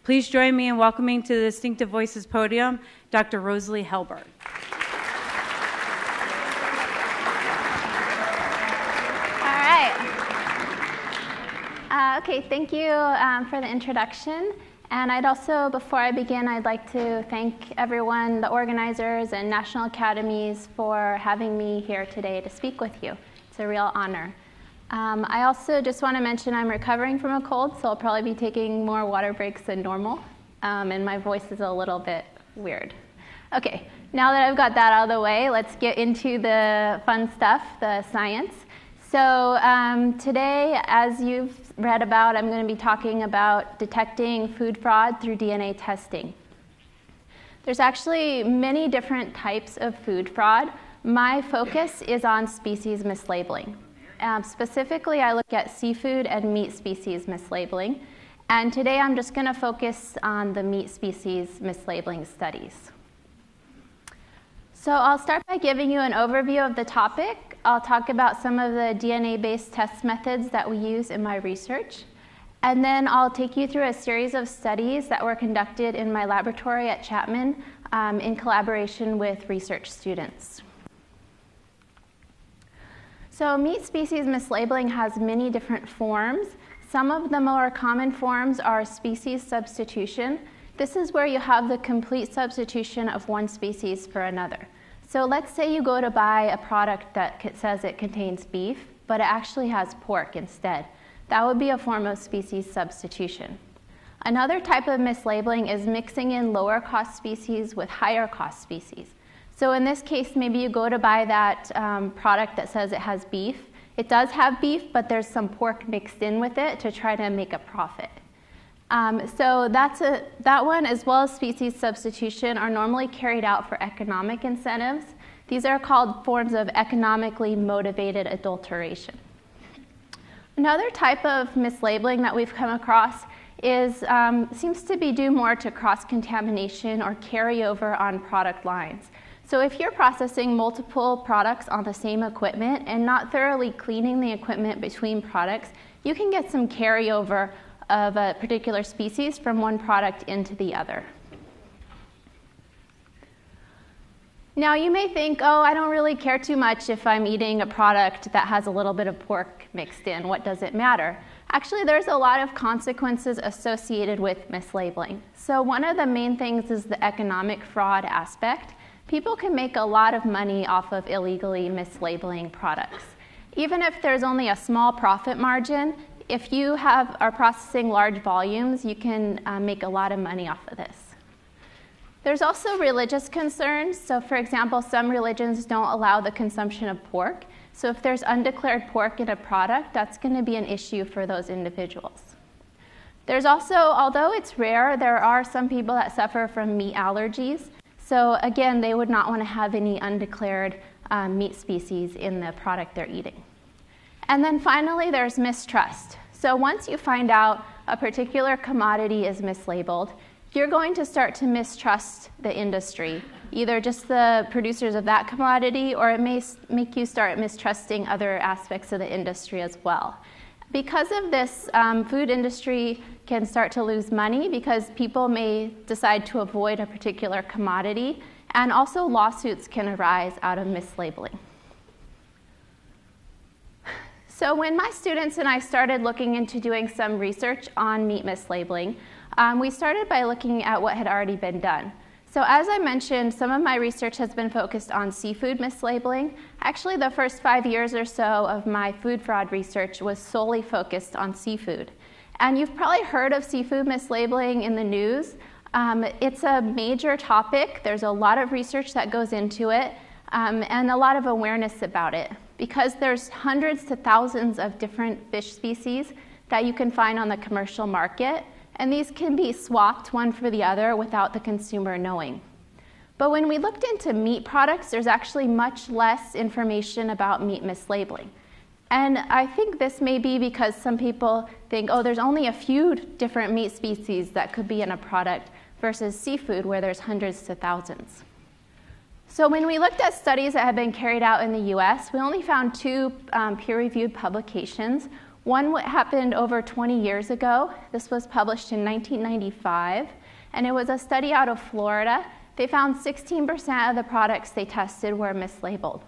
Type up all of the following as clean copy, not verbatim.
Please join me in welcoming to the Distinctive Voices podium, Dr. Rosalee Hellberg. All right. Okay, thank you for the introduction. And I'd also, before I begin, I'd like to thank everyone, the organizers and national academies, for having me here today to speak with you. It's a real honor. I also just want to mention I'm recovering from a cold, so I'll probably be taking more water breaks than normal, and my voice is a little bit weird. Okay, now that I've got that out of the way, let's get into the fun stuff, the science. So today, as you've read about, I'm going to be talking about detecting food fraud through DNA testing. There's actually many different types of food fraud. My focus is on species mislabeling. Specifically, I look at seafood and meat species mislabeling. And today, I'm just going to focus on the meat species mislabeling studies. So I'll start by giving you an overview of the topic. I'll talk about some of the DNA-based test methods that we use in my research. And then I'll take you through a series of studies that were conducted in my laboratory at Chapman in collaboration with research students. So meat species mislabeling has many different forms. Some of the more common forms are species substitution. This is where you have the complete substitution of one species for another. So let's say you go to buy a product that says it contains beef, but it actually has pork instead. That would be a form of species substitution. Another type of mislabeling is mixing in lower cost species with higher cost species. So in this case, maybe you go to buy that product that says it has beef. It does have beef, but there's some pork mixed in with it to try to make a profit. So that one, as well as species substitution, are normally carried out for economic incentives. These are called forms of economically motivated adulteration. Another type of mislabeling that we've come across is seems to be due more to cross-contamination or carryover on product lines. So if you're processing multiple products on the same equipment and not thoroughly cleaning the equipment between products, you can get some carryover of a particular species from one product into the other. Now you may think, oh, I don't really care too much if I'm eating a product that has a little bit of pork mixed in. What does it matter? Actually, there's a lot of consequences associated with mislabeling. So one of the main things is the economic fraud aspect. People can make a lot of money off of illegally mislabeling products. Even if there's only a small profit margin, if you are processing large volumes, you can make a lot of money off of this. There's also religious concerns. So for example, some religions don't allow the consumption of pork. So if there's undeclared pork in a product, that's going to be an issue for those individuals. There's also, although it's rare, there are some people that suffer from meat allergies. So again, they would not want to have any undeclared meat species in the product they're eating. And then finally, there's mistrust. So once you find out a particular commodity is mislabeled, you're going to start to mistrust the industry, either just the producers of that commodity, or it may make you start mistrusting other aspects of the industry as well. Because of this, food industry can start to lose money because people may decide to avoid a particular commodity, and also lawsuits can arise out of mislabeling. So when my students and I started looking into doing some research on meat mislabeling, we started by looking at what had already been done. So as I mentioned, some of my research has been focused on seafood mislabeling. Actually, the first 5 years or so of my food fraud research was solely focused on seafood. And you've probably heard of seafood mislabeling in the news. It's a major topic. There's a lot of research that goes into it, and a lot of awareness about it, because there's hundreds to thousands of different fish species that you can find on the commercial market, and these can be swapped one for the other without the consumer knowing. But when we looked into meat products, there's actually much less information about meat mislabeling. And I think this may be because some people think, oh, there's only a few different meat species that could be in a product versus seafood where there's hundreds to thousands. So when we looked at studies that have been carried out in the US, we only found 2 peer-reviewed publications. One happened over 20 years ago. This was published in 1995, and it was a study out of Florida. They found 16% of the products they tested were mislabeled.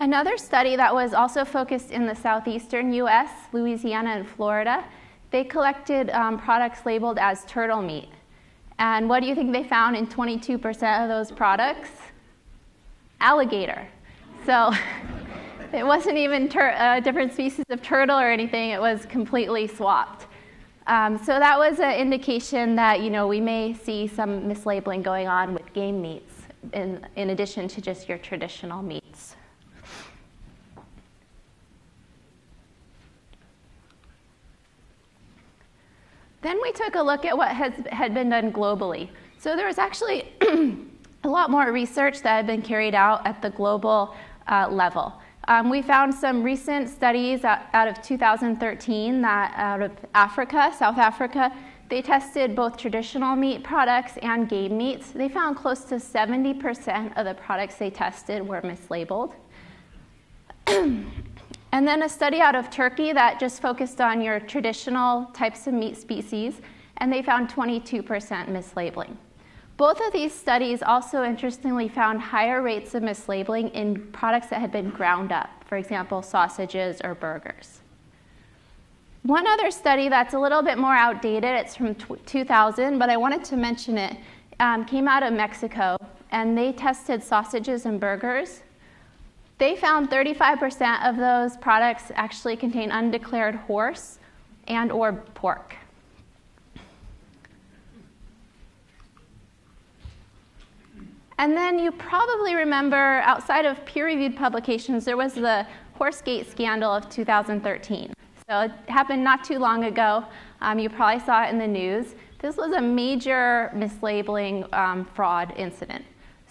Another study that was also focused in the southeastern US, Louisiana and Florida, they collected products labeled as turtle meat. And what do you think they found in 22% of those products? Alligator. So it wasn't even different species of turtle or anything, it was completely swapped. So that was an indication that we may see some mislabeling going on with game meats in addition to just your traditional meats. Then we took a look at what had been done globally. So there was actually a lot more research that had been carried out at the global level. We found some recent studies out of 2013 that out of Africa, South Africa, they tested both traditional meat products and game meats. They found close to 70% of the products they tested were mislabeled. And then a study out of Turkey that just focused on your traditional types of meat species, and they found 22% mislabeling. Both of these studies also interestingly found higher rates of mislabeling in products that had been ground up, for example, sausages or burgers. One other study that's a little bit more outdated, it's from 2000, but I wanted to mention it, came out of Mexico, and they tested sausages and burgers. They found 35% of those products actually contain undeclared horse and or pork. And then you probably remember, outside of peer-reviewed publications, there was the Horsegate scandal of 2013. So it happened not too long ago. You probably saw it in the news. This was a major mislabeling fraud incident.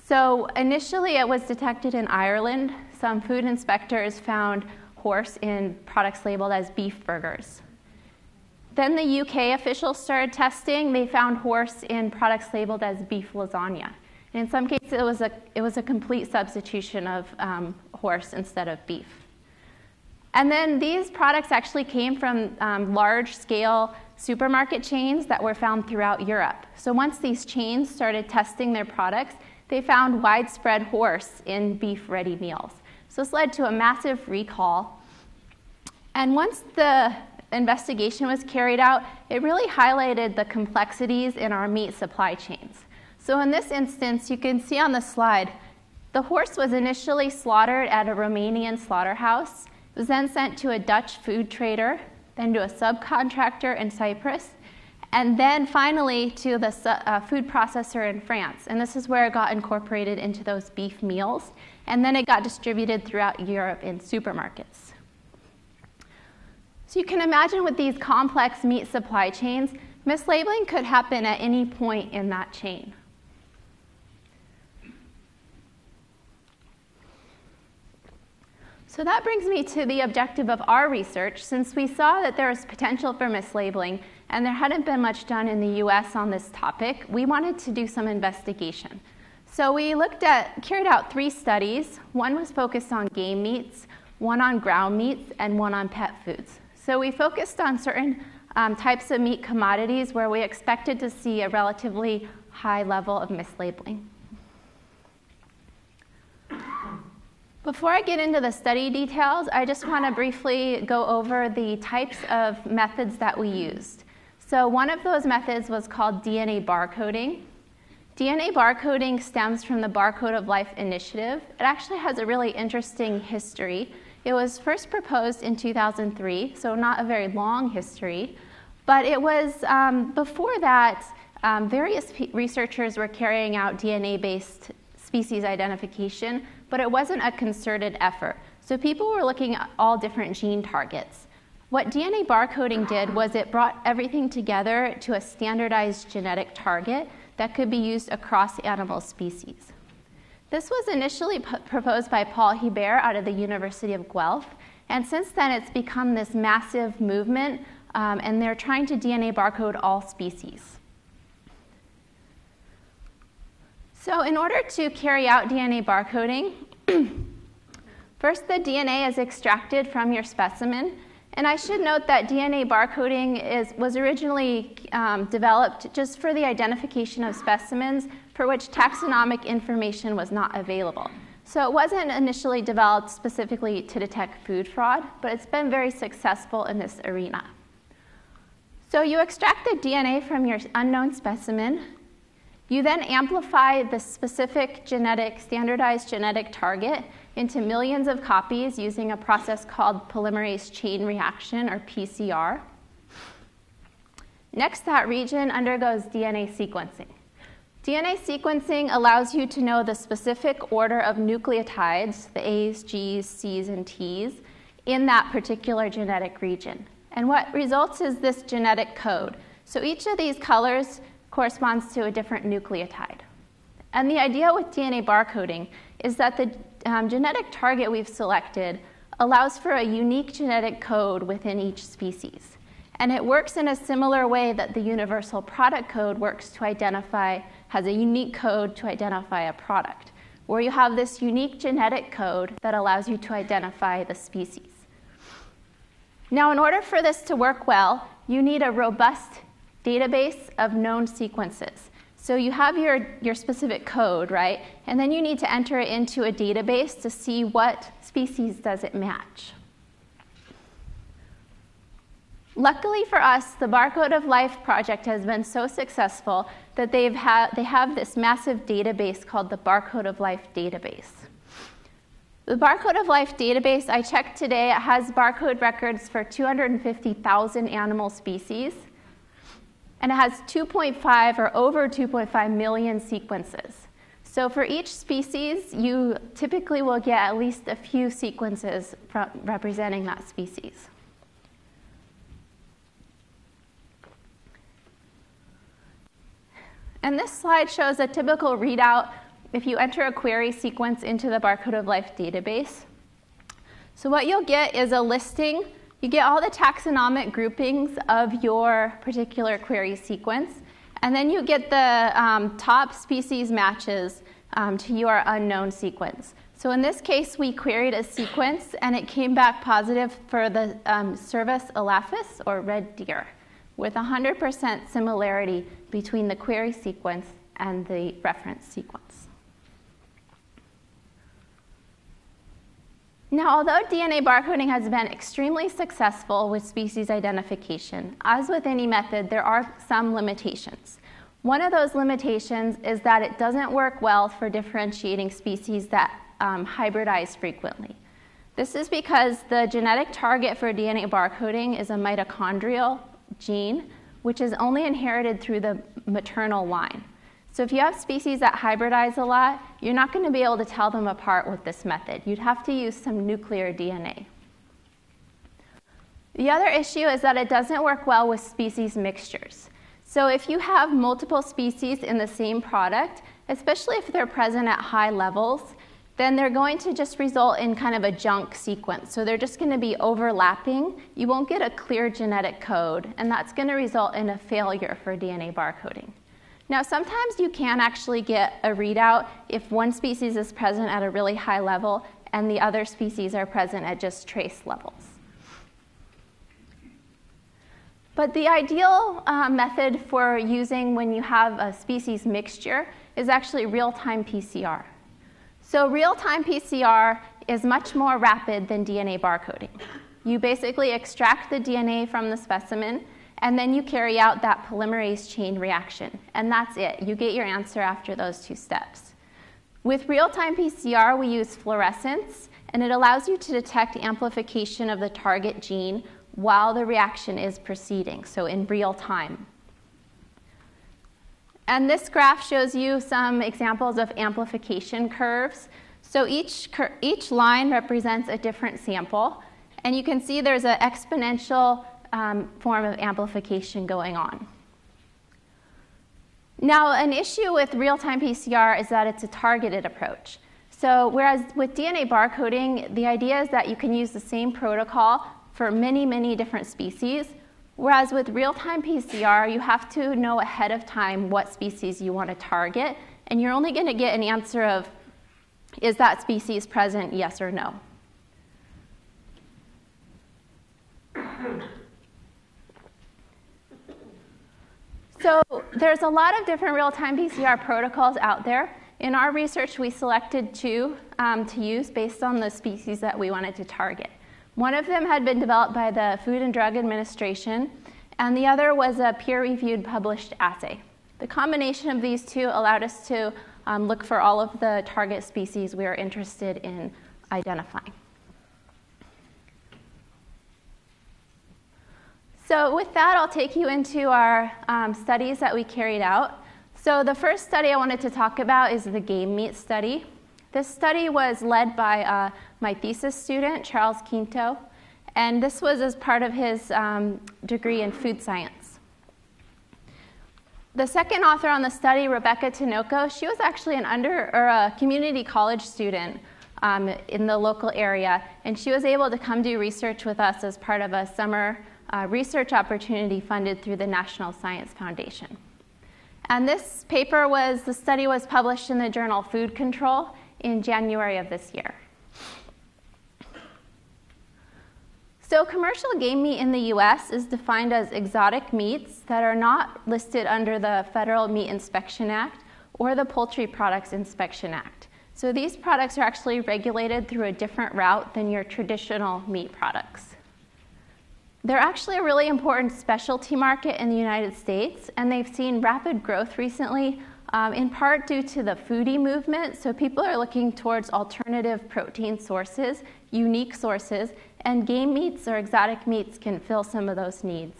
So initially it was detected in Ireland. Some food inspectors found horse in products labeled as beef burgers. Then the UK officials started testing. They found horse in products labeled as beef lasagna. And in some cases, it was a complete substitution of horse instead of beef. And then these products actually came from large-scale supermarket chains that were found throughout Europe. So once these chains started testing their products, they found widespread horse in beef ready meals. So this led to a massive recall. And once the investigation was carried out, it really highlighted the complexities in our meat supply chains. So in this instance, you can see on the slide, the horse was initially slaughtered at a Romanian slaughterhouse. It was then sent to a Dutch food trader, then to a subcontractor in Cyprus, and then finally to the food processor in France. And this is where it got incorporated into those beef meals. And then it got distributed throughout Europe in supermarkets. So you can imagine with these complex meat supply chains, mislabeling could happen at any point in that chain. So that brings me to the objective of our research. Since we saw that there was potential for mislabeling and there hadn't been much done in the US on this topic, we wanted to do some investigation. So we carried out 3 studies. One was focused on game meats, one on ground meats, and one on pet foods. So we focused on certain types of meat commodities where we expected to see a relatively high level of mislabeling. Before I get into the study details, I just want to briefly go over the types of methods that we used. So one of those methods was called DNA barcoding. DNA barcoding stems from the Barcode of Life initiative. It actually has a really interesting history. It was first proposed in 2003, so not a very long history. But it was, before that, various researchers were carrying out DNA-based species identification, but it wasn't a concerted effort. So people were looking at all different gene targets. What DNA barcoding did was it brought everything together to a standardized genetic target that could be used across animal species. This was initially proposed by Paul Hellberg out of the University of Guelph, and since then it's become this massive movement, and they're trying to DNA barcode all species. So in order to carry out DNA barcoding, First, the DNA is extracted from your specimen. And I should note that DNA barcoding was originally developed just for the identification of specimens for which taxonomic information was not available. So it wasn't initially developed specifically to detect food fraud, but it's been very successful in this arena. So you extract the DNA from your unknown specimen. You then amplify the specific standardized genetic target into millions of copies using a process called polymerase chain reaction, or PCR. Next, that region undergoes DNA sequencing. DNA sequencing allows you to know the specific order of nucleotides, the A's, G's, C's, and T's, in that particular genetic region. And what results is this genetic code. So each of these colors corresponds to a different nucleotide. And the idea with DNA barcoding is that the genetic target we've selected allows for a unique genetic code within each species. And it works in a similar way that the universal product code has a unique code to identify a product, where you have this unique genetic code that allows you to identify the species. Now, in order for this to work well, you need a robust database of known sequences. So you have your specific code, right? And then you need to enter it into a database to see what species does it match. Luckily for us, the Barcode of Life project has been so successful that they have this massive database called the Barcode of Life database. The Barcode of Life database, I checked today, it has barcode records for 250,000 animal species, and it has 2.5 or over 2.5 million sequences. So for each species, you typically will get at least a few sequences representing that species. And this slide shows a typical readout if you enter a query sequence into the Barcode of Life database. So what you'll get is a listing. You get all the taxonomic groupings of your particular query sequence, and then you get the top species matches to your unknown sequence. So in this case, we queried a sequence, and it came back positive for the Cervus elaphus, or red deer, with 100% similarity between the query sequence and the reference sequence. Now, although DNA barcoding has been extremely successful with species identification, as with any method, there are some limitations. One of those limitations is that it doesn't work well for differentiating species that hybridize frequently. This is because the genetic target for DNA barcoding is a mitochondrial gene, which is only inherited through the maternal line. So if you have species that hybridize a lot, you're not going to be able to tell them apart with this method. You'd have to use some nuclear DNA. The other issue is that it doesn't work well with species mixtures. So if you have multiple species in the same product, especially if they're present at high levels, then they're going to just result in kind of a junk sequence. So they're just going to be overlapping. You won't get a clear genetic code, and that's going to result in a failure for DNA barcoding. Now, sometimes you can actually get a readout if one species is present at a really high level and the other species are present at just trace levels. But the ideal method for using when you have a species mixture is actually real-time PCR. So real-time PCR is much more rapid than DNA barcoding. You basically extract the DNA from the specimen, and then you carry out that polymerase chain reaction, and that's it. You get your answer after those two steps. With real-time PCR, we use fluorescence, and it allows you to detect amplification of the target gene while the reaction is proceeding, so in real time. And this graph shows you some examples of amplification curves. So each line represents a different sample, and you can see there's an exponential form of amplification going on. Now, an issue with real-time PCR is that it's a targeted approach. So whereas with DNA barcoding, the idea is that you can use the same protocol for many, many different species, whereas with real-time PCR, you have to know ahead of time what species you want to target, and you're only going to get an answer of, is that species present, yes or no? So there's a lot of different real-time PCR protocols out there. In our research, we selected two to use based on the species that we wanted to target. One of them had been developed by the Food and Drug Administration, and the other was a peer-reviewed published assay. The combination of these two allowed us to look for all of the target species we were interested in identifying. So with that, I'll take you into our studies that we carried out. So the first study I wanted to talk about is the game meat study. This study was led by my thesis student, Charles Quinto, and this was as part of his degree in food science. The second author on the study, Rebecca Tinoco, she was actually a community college student in the local area, and she was able to come do research with us as part of a summer research opportunity funded through the National Science Foundation. And this paper the study was published in the journal Food Control in January of this year. So commercial game meat in the US is defined as exotic meats that are not listed under the Federal Meat Inspection Act or the Poultry Products Inspection Act. So these products are actually regulated through a different route than your traditional meat products. They're actually a really important specialty market in the United States, and they've seen rapid growth recently, in part due to the foodie movement. So people are looking towards alternative protein sources, unique sources, and game meats or exotic meats can fill some of those needs.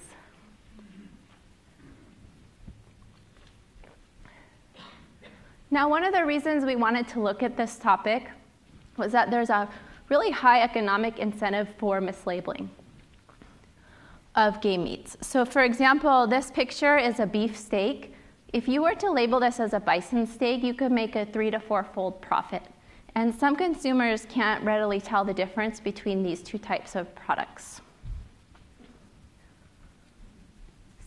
Now, one of the reasons we wanted to look at this topic was that there's a really high economic incentive for mislabeling of game meats. So for example, this picture is a beef steak. If you were to label this as a bison steak, you could make a 3- to 4-fold profit. And some consumers can't readily tell the difference between these two types of products.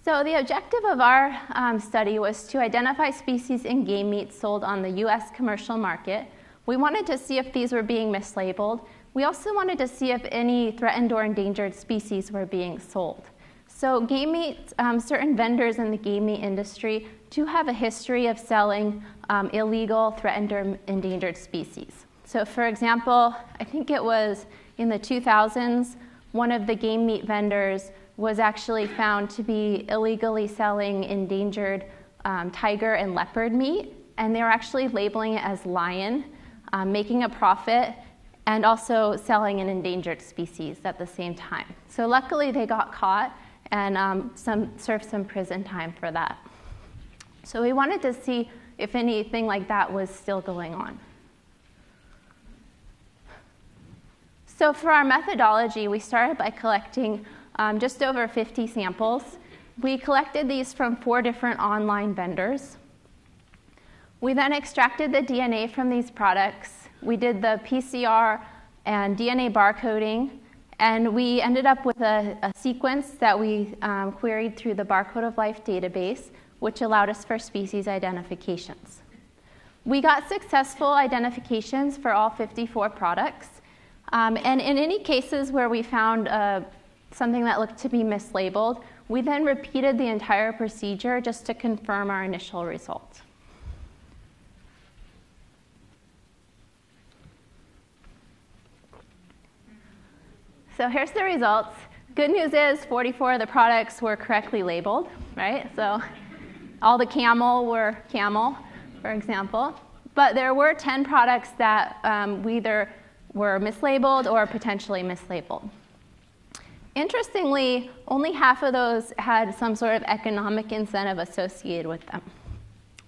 So the objective of our study was to identify species in game meat sold on the US commercial market. We wanted to see if these were being mislabeled. We also wanted to see if any threatened or endangered species were being sold. So game meat, certain vendors in the game meat industry do have a history of selling illegal, threatened, or endangered species. So for example, I think it was in the 2000s, one of the game meat vendors was actually found to be illegally selling endangered tiger and leopard meat, and they were actually labeling it as lion, making a profit, and also selling an endangered species at the same time. So luckily they got caught and served some prison time for that. So we wanted to see if anything like that was still going on. So for our methodology, we started by collecting just over 50 samples. We collected these from 4 different online vendors. We then extracted the DNA from these products. We did the PCR and DNA barcoding, and we ended up with a sequence that we queried through the Barcode of Life database, which allowed us for species identifications. We got successful identifications for all 54 products, and in any cases where we found something that looked to be mislabeled, we then repeated the entire procedure just to confirm our initial result. So here's the results. Good news is 44 of the products were correctly labeled, right? So all the camel were camel, for example. But there were 10 products that either were mislabeled or potentially mislabeled. Interestingly, only half of those had some sort of economic incentive associated with them.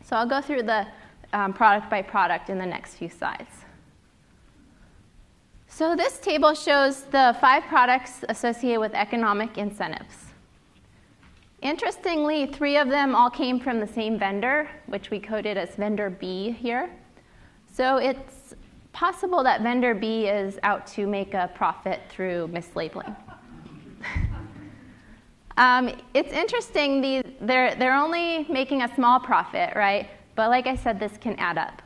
So I'll go through the product by product in the next few slides. So this table shows the 5 products associated with economic incentives. Interestingly, 3 of them all came from the same vendor, which we coded as vendor B here. So it's possible that vendor B is out to make a profit through mislabeling. It's interesting, they're only making a small profit, right? But like I said, this can add up.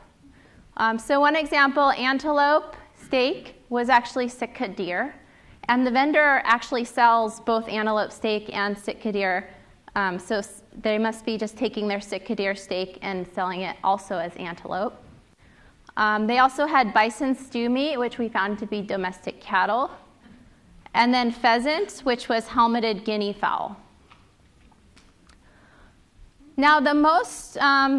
So one example, antelope steak was actually Sitka deer, And the vendor actually sells both antelope steak and sitka deer, so they must be just taking their sitka deer steak and selling it also as antelope. They also had bison stew meat, which we found to be domestic cattle, and then pheasant, which was helmeted guinea fowl. Now, the most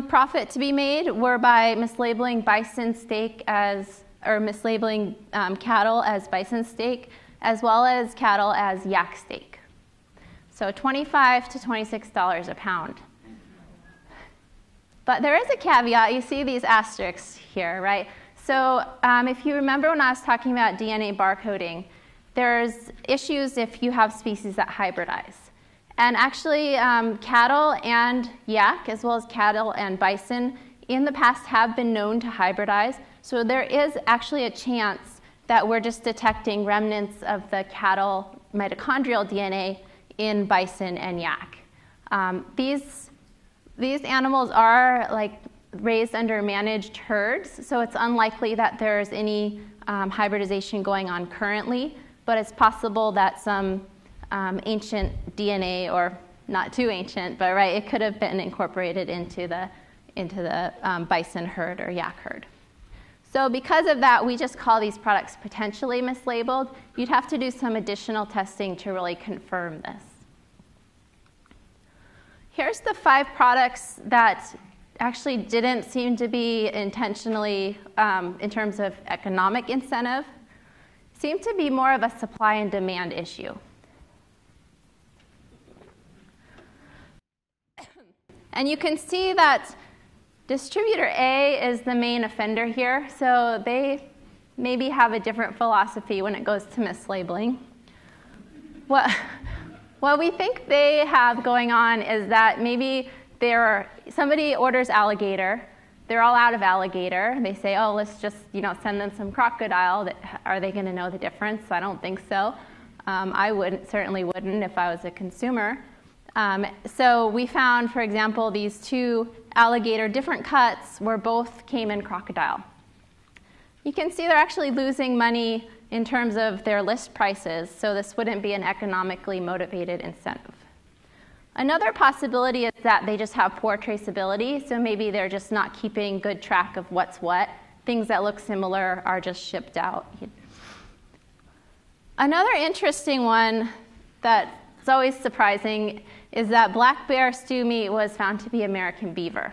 profit to be made were by mislabeling bison steak or mislabeling cattle as bison steak, as well as cattle as yak steak. So $25 to $26 a pound. But there is a caveat. You see these asterisks here, right? So if you remember when I was talking about DNA barcoding, there's issues if you have species that hybridize. And actually, cattle and yak, as well as cattle and bison, in the past have been known to hybridize. So there is actually a chance that we're just detecting remnants of the cattle mitochondrial DNA in bison and yak. These animals are raised under managed herds, so it's unlikely that there's any hybridization going on currently, but it's possible that some ancient DNA, or not too ancient, but right, it could have been incorporated into the bison herd or yak herd. So because of that, we just call these products potentially mislabeled. You'd have to do some additional testing to really confirm this. Here's the 5 products that actually didn't seem to be intentionally, in terms of economic incentive, seem to be more of a supply and demand issue. And you can see that distributor A is the main offender here, so they maybe have a different philosophy when it goes to mislabeling. What we think they have going on is that maybe somebody orders alligator, they're all out of alligator, they say, oh, let's just send them some crocodile. Are they going to know the difference? I don't think so. I certainly wouldn't if I was a consumer. So we found, for example, these 2 alligator different cuts where both came in crocodile. You can see they're actually losing money in terms of their list prices, so this wouldn't be an economically motivated incentive. Another possibility is that they just have poor traceability, so maybe they're just not keeping good track of what's what. Things that look similar are just shipped out. Another interesting one that's always surprising is that black bear stew meat was found to be American beaver.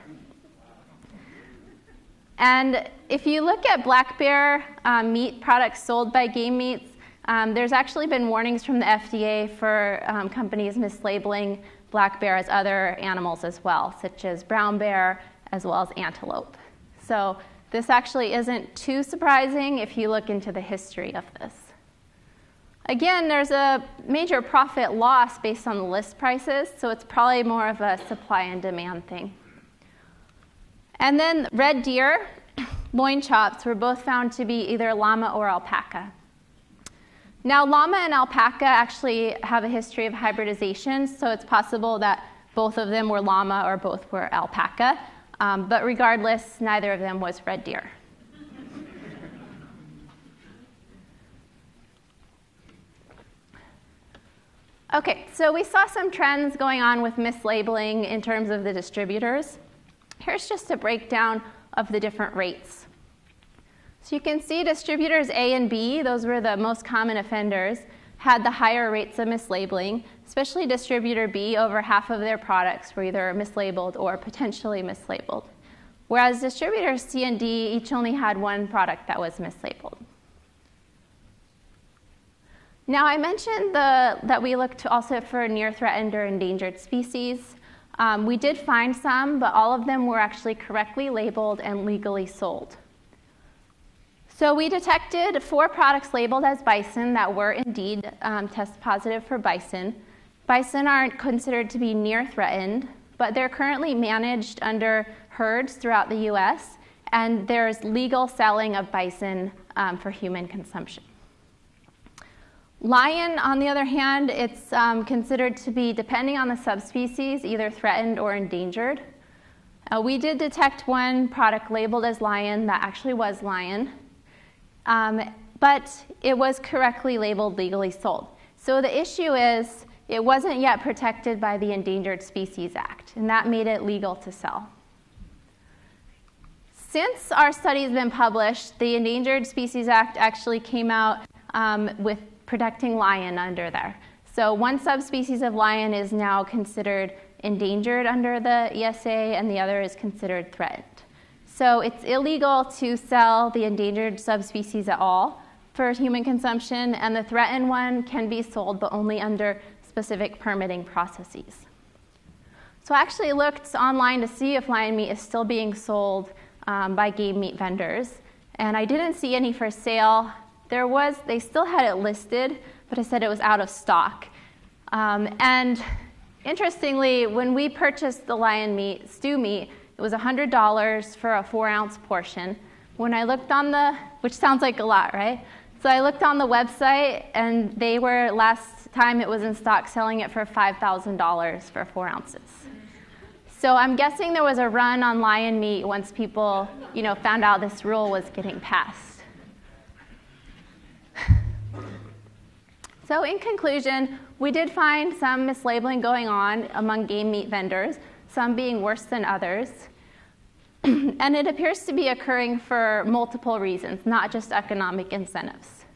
And if you look at black bear meat products sold by Game Meats, there's actually been warnings from the FDA for companies mislabeling black bear as other animals as well, such as brown bear as well as antelope. So this actually isn't too surprising if you look into the history of this. Again, there's a major profit loss based on the list prices, so it's probably more of a supply and demand thing. And then red deer, loin chops, were both found to be either llama or alpaca. Now, llama and alpaca actually have a history of hybridization, so it's possible that both of them were llama or both were alpaca, but regardless, neither of them was red deer. Okay, so we saw some trends going on with mislabeling in terms of the distributors. Here's just a breakdown of the different rates. So you can see distributors A and B, those were the most common offenders, had the higher rates of mislabeling, especially distributor B. Over half of their products were either mislabeled or potentially mislabeled, whereas distributors C and D each only had 1 product that was mislabeled. Now, I mentioned that we looked also for near threatened or endangered species. We did find some, but all of them were actually correctly labeled and legally sold. So we detected 4 products labeled as bison that were indeed test positive for bison. Bison aren't considered to be near threatened, but they're currently managed under herds throughout the US, and there's legal selling of bison for human consumption. Lion, on the other hand, it's considered to be, depending on the subspecies, either threatened or endangered. We did detect 1 product labeled as lion that actually was lion. but it was correctly labeled legally sold. So the issue is it wasn't yet protected by the Endangered Species Act, and that made it legal to sell. Since our study has been published, the Endangered Species Act actually came out with protecting lion under there. So one subspecies of lion is now considered endangered under the ESA, and the other is considered threatened. So it's illegal to sell the endangered subspecies at all for human consumption, and the threatened one can be sold, but only under specific permitting processes. So I actually looked online to see if lion meat is still being sold by game meat vendors, and I didn't see any for sale. They still had it listed, but it said it was out of stock. And interestingly, when we purchased the lion meat, stew meat, it was $100 for a 4-ounce portion. When I looked on which sounds like a lot, right? So I looked on the website, and they were, last time it was in stock, selling it for $5,000 for 4 ounces. So I'm guessing there was a run on lion meat once people, found out this rule was getting passed. So in conclusion, we did find some mislabeling going on among game meat vendors, some being worse than others. And it appears to be occurring for multiple reasons, not just economic incentives.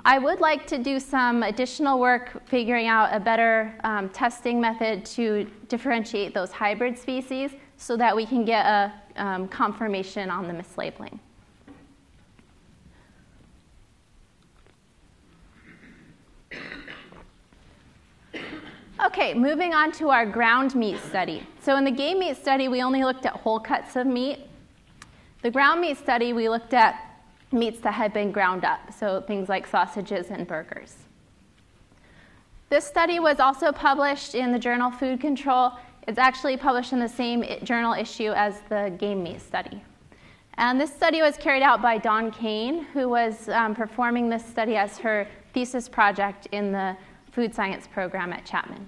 I would like to do some additional work figuring out a better testing method to differentiate those hybrid species so that we can get a confirmation on the mislabeling. Okay, moving on to our ground meat study. So in the game meat study, we only looked at whole cuts of meat. The ground meat study, we looked at meats that had been ground up, so things like sausages and burgers. This study was also published in the journal Food Control. It's actually published in the same journal issue as the game meat study. And this study was carried out by Dawn Kane, who was performing this study as her thesis project in the food science program at Chapman.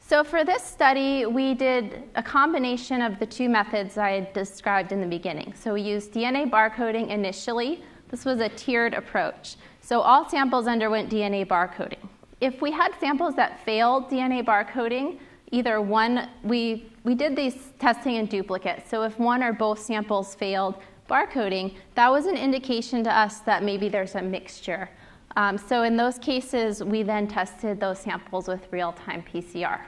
So for this study, we did a combination of the two methods I described in the beginning. So we used DNA barcoding initially. This was a tiered approach. So all samples underwent DNA barcoding. If we had samples that failed DNA barcoding, either one, we did these testing in duplicate. So if one or both samples failed barcoding, that was an indication to us that maybe there's a mixture. So in those cases, we then tested those samples with real-time PCR.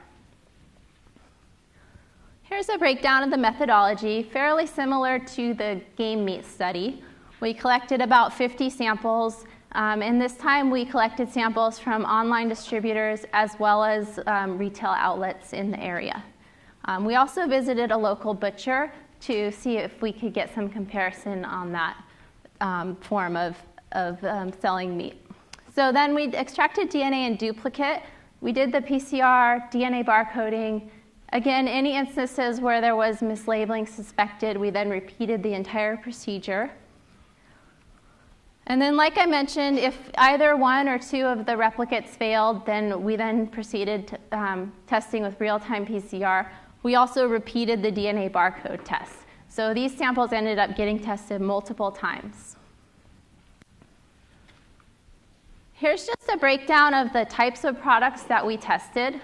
Here's a breakdown of the methodology, fairly similar to the game meat study. We collected about 50 samples, and this time we collected samples from online distributors as well as retail outlets in the area. We also visited a local butcher to see if we could get some comparison on that form of selling meat. So then we extracted DNA in duplicate. We did the PCR, DNA barcoding. Again, any instances where there was mislabeling suspected, we then repeated the entire procedure. And then, like I mentioned, if either one or two of the replicates failed, then we then proceeded to, testing with real-time PCR. We also repeated the DNA barcode test. So these samples ended up getting tested multiple times. Here's just a breakdown of the types of products that we tested.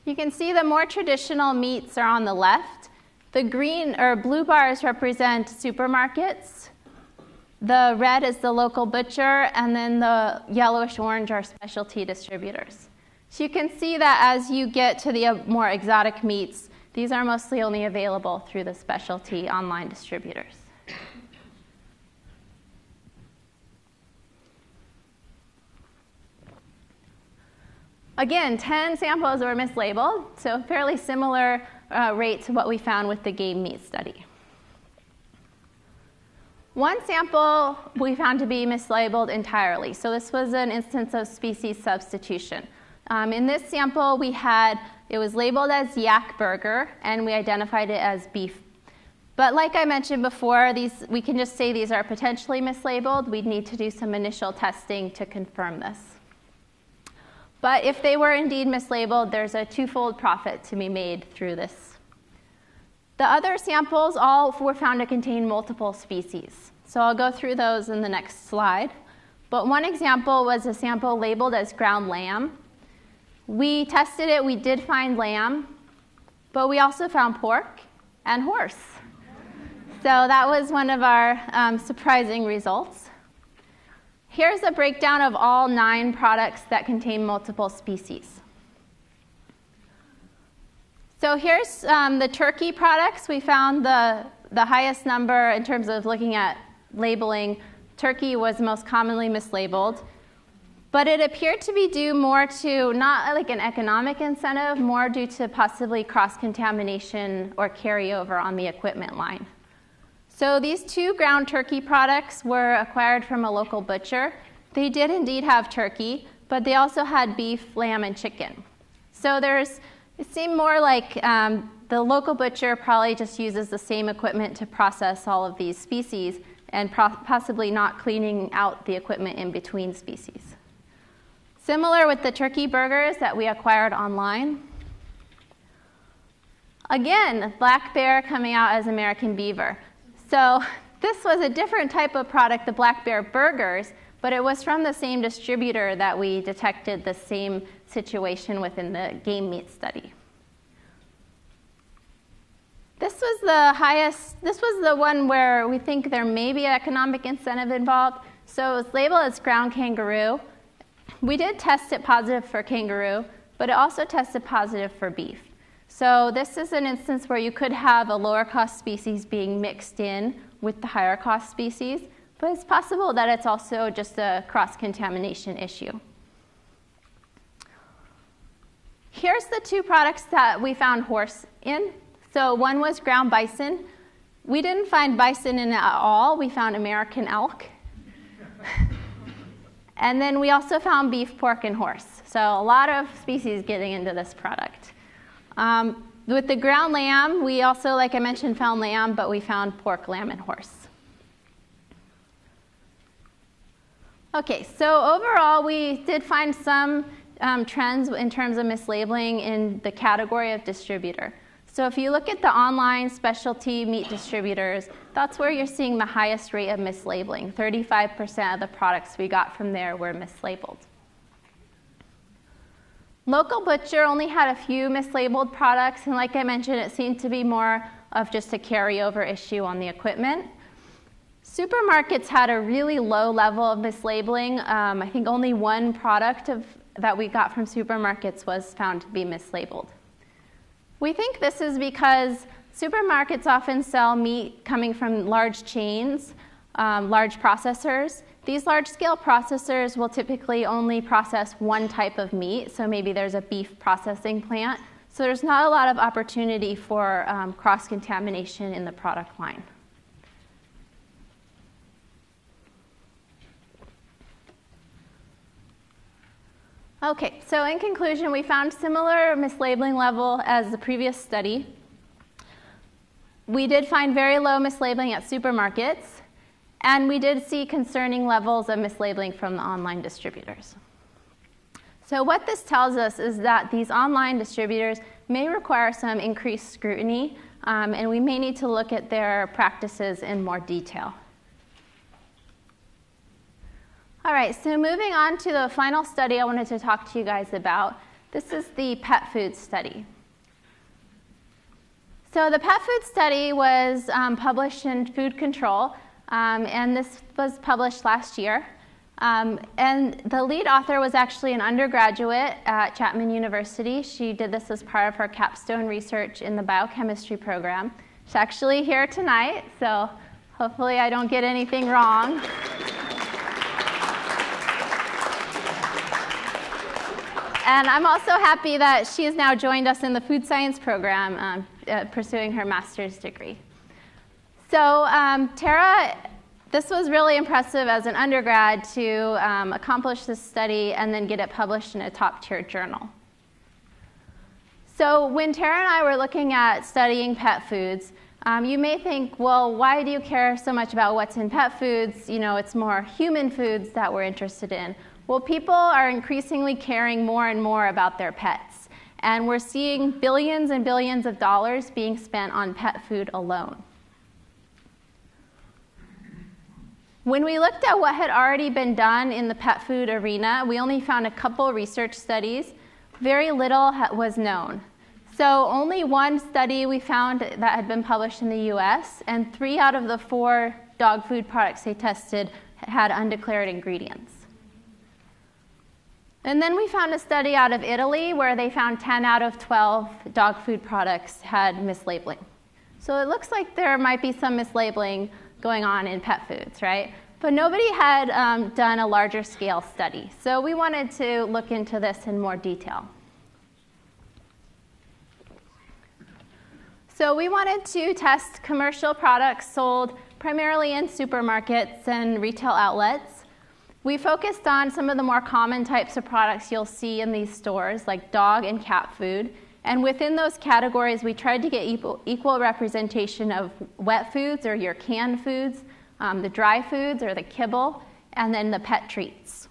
You can see the more traditional meats are on the left. The green or blue bars represent supermarkets. The red is the local butcher, and then the yellowish orange are specialty distributors. So you can see that as you get to the more exotic meats, these are mostly only available through the specialty online distributors. Again, 10 samples were mislabeled, so fairly similar rate to what we found with the game meat study. One sample we found to be mislabeled entirely. So this was an instance of species substitution. In this sample, it was labeled as yak burger, and we identified it as beef. But like I mentioned before, we can just say these are potentially mislabeled. We'd need to do some initial testing to confirm this. But if they were indeed mislabeled, there's a twofold profit to be made through this. The other samples all were found to contain multiple species. So I'll go through those in the next slide. But one example was a sample labeled as ground lamb. We tested it, we did find lamb, but we also found pork and horse. So that was one of our surprising results. Here's a breakdown of all 9 products that contain multiple species. So here's the turkey products. We found the highest number in terms of looking at labeling. Turkey was most commonly mislabeled. But it appeared to be due more to not like an economic incentive, more due to possibly cross-contamination or carryover on the equipment line. So these 2 ground turkey products were acquired from a local butcher. They did indeed have turkey, but they also had beef, lamb, and chicken. So it seemed more like the local butcher probably just uses the same equipment to process all of these species and possibly not cleaning out the equipment in between species. Similar with the turkey burgers that we acquired online. Again, black bear coming out as American beaver. So this was a different type of product, the black bear burgers, but it was from the same distributor that we detected the same situation within the game meat study. This was the one where we think there may be economic incentive involved. So it was labeled as ground kangaroo. We did test it positive for kangaroo, but it also tested positive for beef. So this is an instance where you could have a lower cost species being mixed in with the higher cost species, but it's possible that it's also just a cross-contamination issue. Here's the 2 products that we found horse in. So one was ground bison. We didn't find bison in it at all. We found American elk. And then we also found beef, pork, and horse. So a lot of species getting into this product. With the ground lamb, we also, like I mentioned, found lamb, but we found pork, lamb, and horse. Okay, so overall, we did find some trends in terms of mislabeling in the category of distributor. So if you look at the online specialty meat distributors, that's where you're seeing the highest rate of mislabeling. 35% of the products we got from there were mislabeled. Local butcher only had a few mislabeled products, and like I mentioned, it seemed to be more of just a carryover issue on the equipment. Supermarkets had a really low level of mislabeling. I think only 1 product that we got from supermarkets was found to be mislabeled. We think this is because supermarkets often sell meat coming from large chains, large processors. These large-scale processors will typically only process 1 type of meat, so maybe there's a beef processing plant. So there's not a lot of opportunity for cross-contamination in the product line. Okay, so in conclusion, we found similar mislabeling level as the previous study. We did find very low mislabeling at supermarkets, and we did see concerning levels of mislabeling from the online distributors. So what this tells us is that these online distributors may require some increased scrutiny, and we may need to look at their practices in more detail. All right, so moving on to the final study I wanted to talk to you guys about. This is the pet food study. So the pet food study was published in Food Control, and this was published last year. And the lead author was actually an undergraduate at Chapman University. She did this as part of her capstone research in the biochemistry program. She's actually here tonight, so hopefully I don't get anything wrong. And I'm also happy that she has now joined us in the food science program, pursuing her master's degree. So Tara, this was really impressive as an undergrad to accomplish this study and then get it published in a top-tier journal. So when Tara and I were looking at studying pet foods, you may think, well, why do you care so much about what's in pet foods? You know, it's more human foods that we're interested in. Well, people are increasingly caring more and more about their pets, and we're seeing billions and billions of dollars being spent on pet food alone. When we looked at what had already been done in the pet food arena, we only found a couple research studies. Very little was known. So only one study we found that had been published in the US, and 3 out of the 4 dog food products they tested had undeclared ingredients. And then we found a study out of Italy where they found 10 out of 12 dog food products had mislabeling. So it looks like there might be some mislabeling going on in pet foods, right? But nobody had done a larger scale study. So we wanted to look into this in more detail. So we wanted to test commercial products sold primarily in supermarkets and retail outlets. We focused on some of the more common types of products you'll see in these stores, like dog and cat food. And within those categories, we tried to get equal representation of wet foods, or your canned foods, the dry foods, or the kibble, and then the pet treats.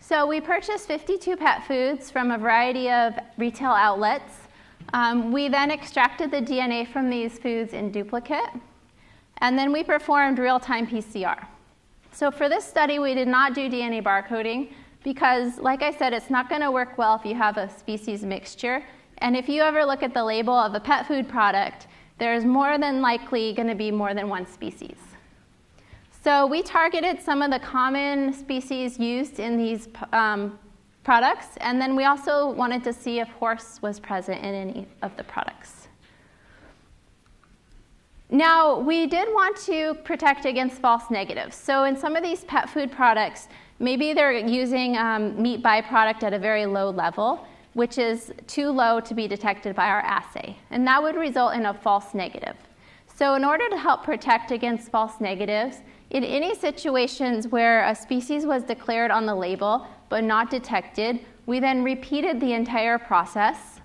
So we purchased 52 pet foods from a variety of retail outlets. We then extracted the DNA from these foods in duplicate, and then we performed real-time PCR. So for this study, we did not do DNA barcoding because, like I said, it's not going to work well if you have a species mixture. And if you ever look at the label of a pet food product, there's more than likely going to be more than one species. So we targeted some of the common species used in these products, and then we also wanted to see if horse was present in any of the products. Now, we did want to protect against false negatives. So in some of these pet food products, maybe they're using meat byproduct at a very low level, which is too low to be detected by our assay, and that would result in a false negative. So in order to help protect against false negatives, in any situations where a species was declared on the label but not detected, we then repeated the entire process.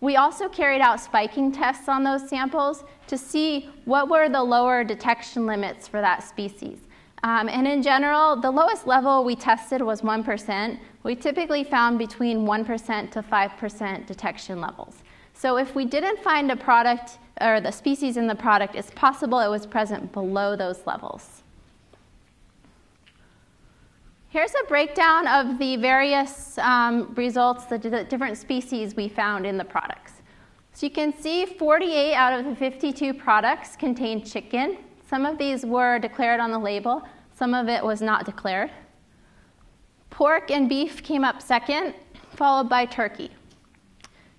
We also carried out spiking tests on those samples to see what were the lower detection limits for that species. And in general, the lowest level we tested was 1%. We typically found between 1% to 5% detection levels. So if we didn't find a product or the species in the product, it's possible it was present below those levels. Here's a breakdown of the various results, the different species we found in the products. So you can see 48 out of the 52 products contained chicken. Some of these were declared on the label. Some of it was not declared. Pork and beef came up second, followed by turkey.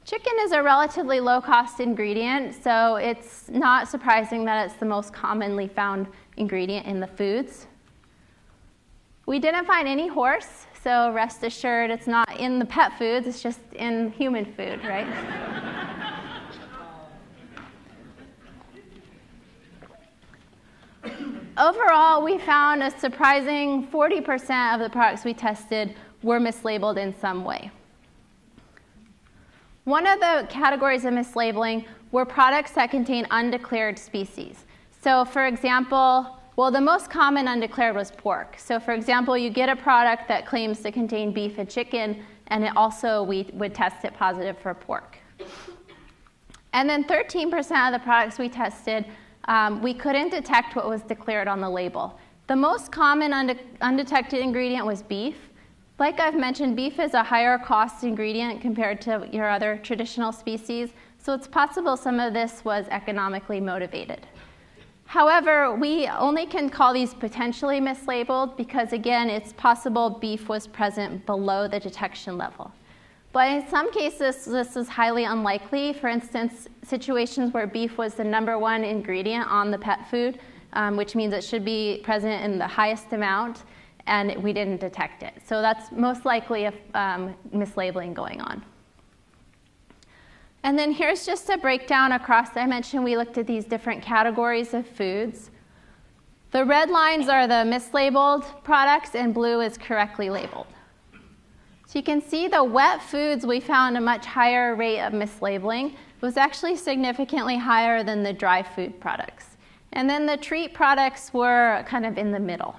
Chicken is a relatively low-cost ingredient, so it's not surprising that it's the most commonly found ingredient in the foods. We didn't find any horse, so rest assured it's not in the pet foods, it's just in human food, right? Overall, we found a surprising 40% of the products we tested were mislabeled in some way. One of the categories of mislabeling were products that contain undeclared species. So for example, well, the most common undeclared was pork. So for example, you get a product that claims to contain beef and chicken, and it also we would test it positive for pork. And then 13% of the products we tested, we couldn't detect what was declared on the label. The most common undetected ingredient was beef. Like I've mentioned, beef is a higher cost ingredient compared to your other traditional species, so it's possible some of this was economically motivated. However, we only can call these potentially mislabeled because, again, it's possible beef was present below the detection level. But in some cases, this is highly unlikely. For instance, situations where beef was the #1 ingredient on the pet food, which means it should be present in the highest amount, and we didn't detect it. So that's most likely a mislabeling going on. And then here's just a breakdown across. I mentioned we looked at these different categories of foods. The red lines are the mislabeled products, and blue is correctly labeled. So you can see the wet foods, we found a much higher rate of mislabeling. It was actually significantly higher than the dry food products. And then the treat products were kind of in the middle.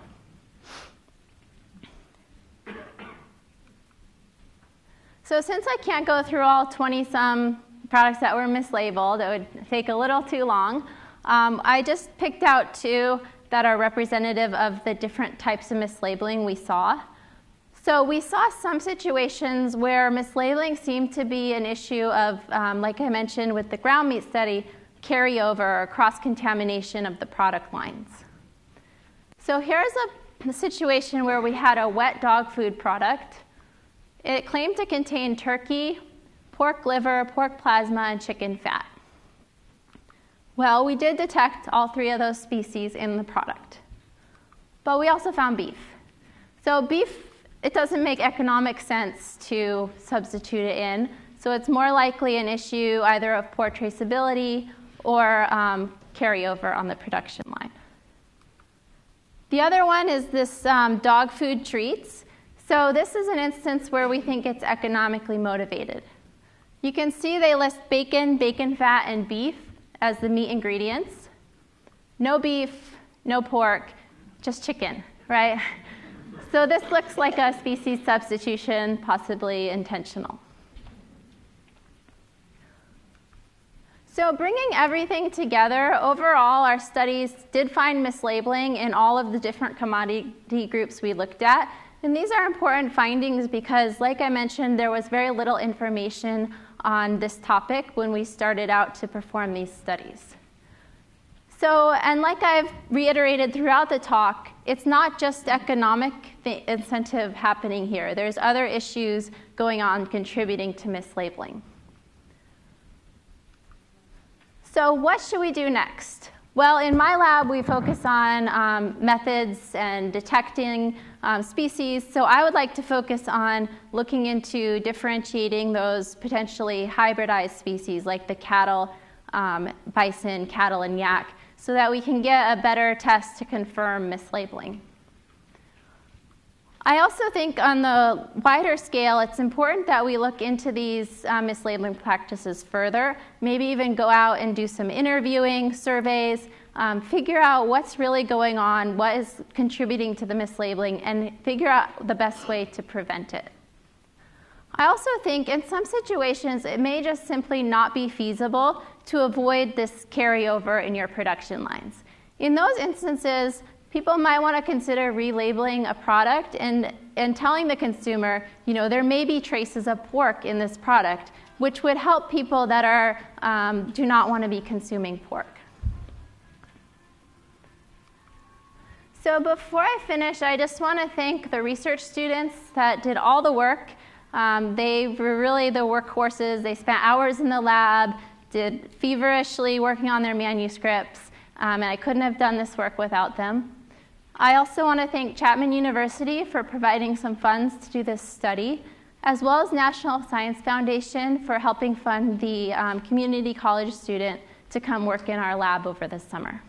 So since I can't go through all 20-some products that were mislabeled, it would take a little too long. I just picked out two that are representative of the different types of mislabeling we saw. So we saw some situations where mislabeling seemed to be an issue of, like I mentioned with the ground meat study, carryover or cross-contamination of the product lines. So here's a situation where we had a wet dog food product. It claimed to contain turkey, pork liver, pork plasma, and chicken fat. Well, we did detect all three of those species in the product. But we also found beef. So beef, it doesn't make economic sense to substitute it in. So it's more likely an issue either of poor traceability or carryover on the production line. The other one is this dog food treats. So this is an instance where we think it's economically motivated. You can see they list bacon, bacon fat, and beef as the meat ingredients. No beef, no pork, just chicken, right? So this looks like a species substitution, possibly intentional. So bringing everything together, overall, our studies did find mislabeling in all of the different commodity groups we looked at. And these are important findings because, like I mentioned, there was very little information on this topic when we started out to perform these studies. So, and like I've reiterated throughout the talk, it's not just economic incentive happening here. There's other issues going on contributing to mislabeling. So what should we do next? Well, in my lab, we focus on methods and detecting species. So I would like to focus on looking into differentiating those potentially hybridized species like the cattle, bison, cattle, and yak, so that we can get a better test to confirm mislabeling. I also think on the wider scale, it's important that we look into these mislabeling practices further, maybe even go out and do some interviewing, surveys, figure out what's really going on, what is contributing to the mislabeling, and figure out the best way to prevent it. I also think in some situations, it may just simply not be feasible to avoid this carryover in your production lines. In those instances, people might want to consider relabeling a product and telling the consumer, you know, there may be traces of pork in this product, which would help people that do not want to be consuming pork. So before I finish, I just want to thank the research students that did all the work. They were really the workhorses. They spent hours in the lab, did feverishly working on their manuscripts, and I couldn't have done this work without them. I also want to thank Chapman University for providing some funds to do this study, as well as National Science Foundation for helping fund the community college student to come work in our lab over the summer.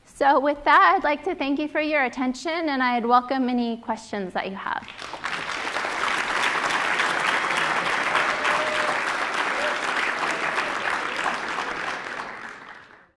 So with that, I'd like to thank you for your attention, and I'd welcome any questions that you have.